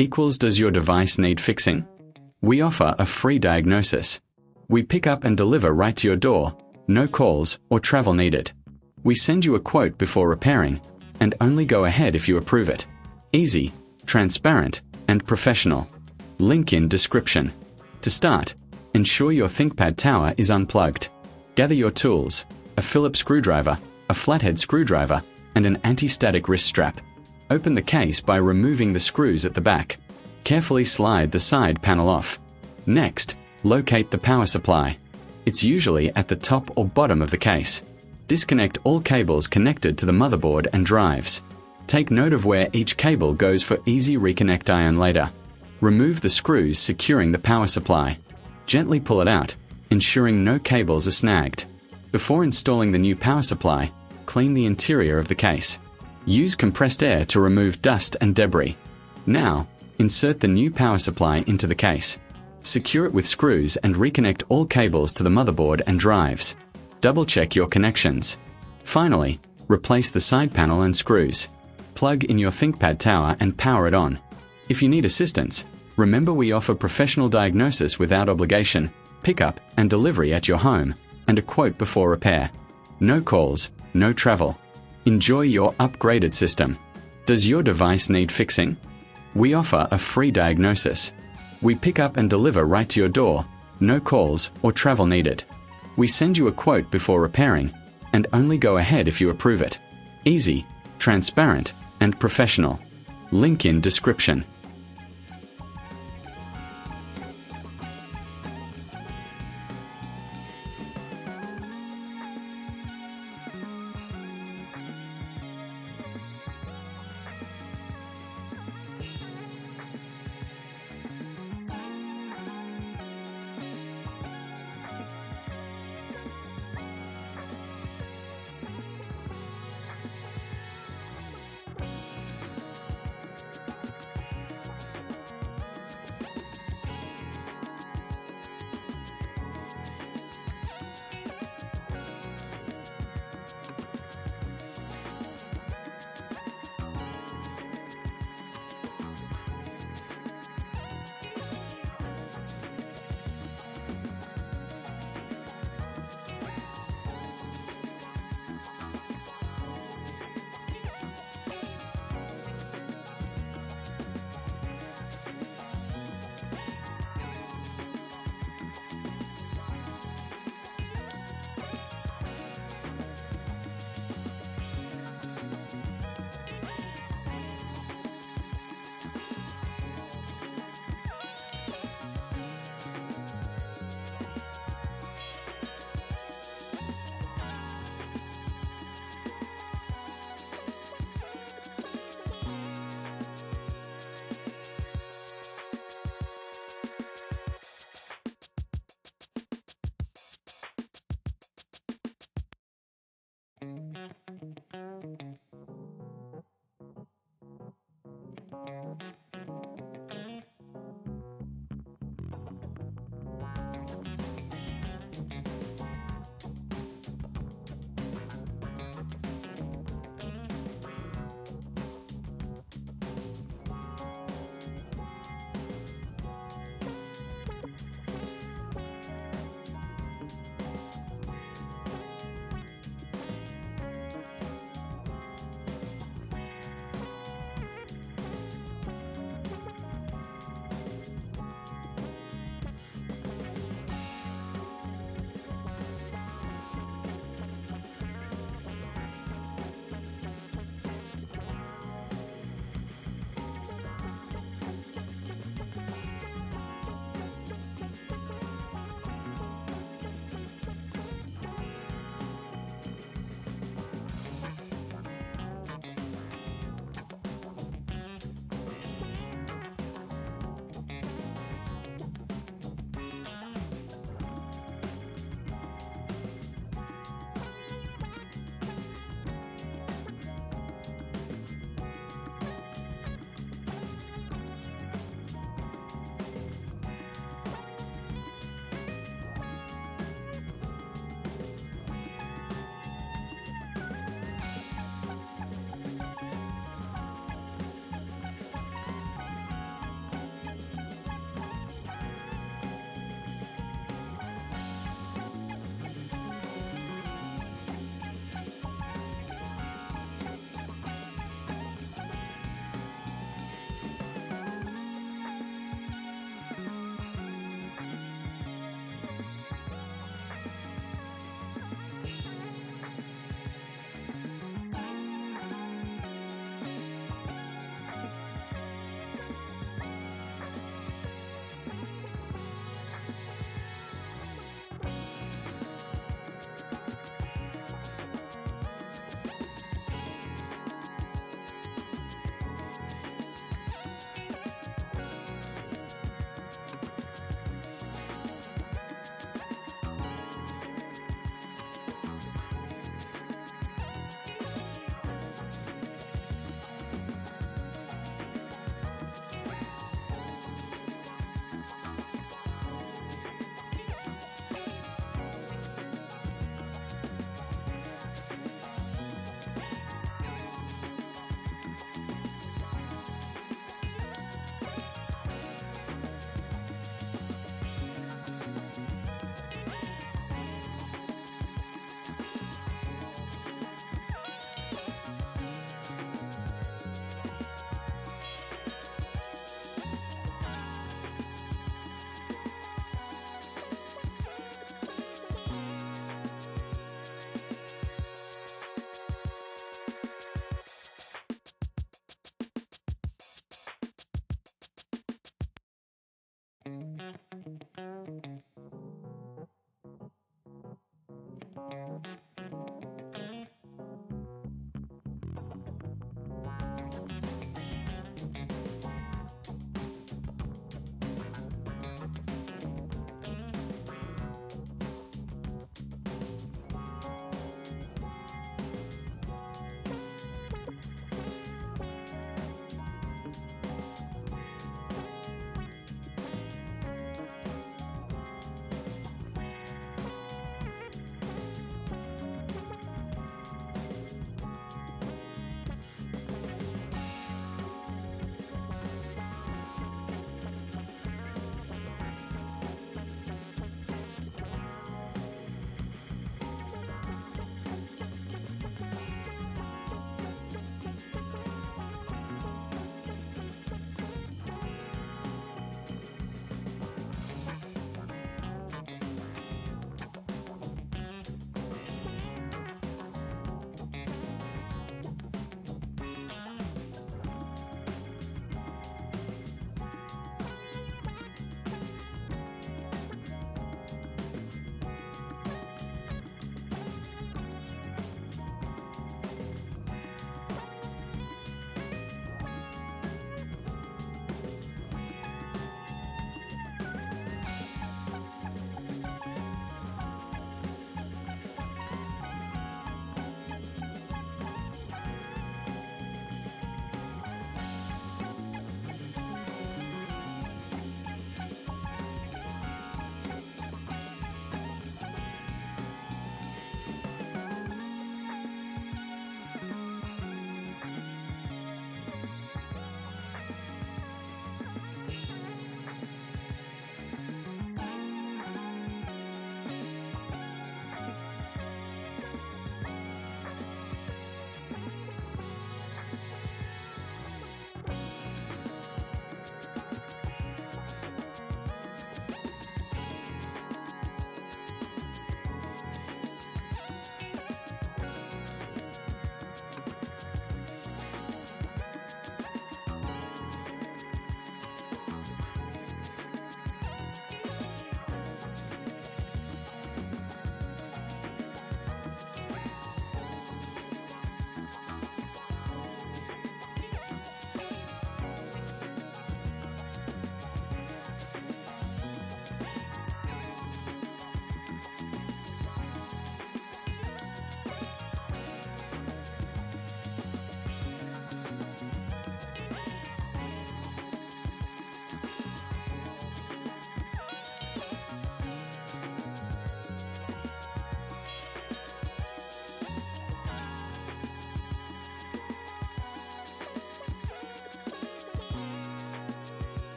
equals does your device need fixing? We offer a free diagnosis. We pick up and deliver right to your door, no calls or travel needed. We send you a quote before repairing, and only go ahead if you approve it. Easy, transparent, and professional. Link in description. To start, ensure your ThinkPad tower is unplugged. Gather your tools, a Phillips screwdriver, a flathead screwdriver, and an anti-static wrist strap. Open the case by removing the screws at the back. Carefully slide the side panel off. Next, locate the power supply. It's usually at the top or bottom of the case. Disconnect all cables connected to the motherboard and drives. Take note of where each cable goes for easy reconnect iron later. Remove the screws securing the power supply. Gently pull it out, ensuring no cables are snagged. Before installing the new power supply, clean the interior of the case. Use compressed air to remove dust and debris. Now, insert the new power supply into the case. Secure it with screws and reconnect all cables to the motherboard and drives. Double-check your connections. Finally, replace the side panel and screws. Plug in your ThinkPad tower and power it on. If you need assistance, remember we offer professional diagnosis without obligation, pickup and delivery at your home, and a quote before repair. No calls, no travel. Enjoy your upgraded system. Does your device need fixing? We offer a free diagnosis. We pick up and deliver right to your door, no calls or travel needed. We send you a quote before repairing, and only go ahead if you approve it. Easy, transparent, and professional. Link in description.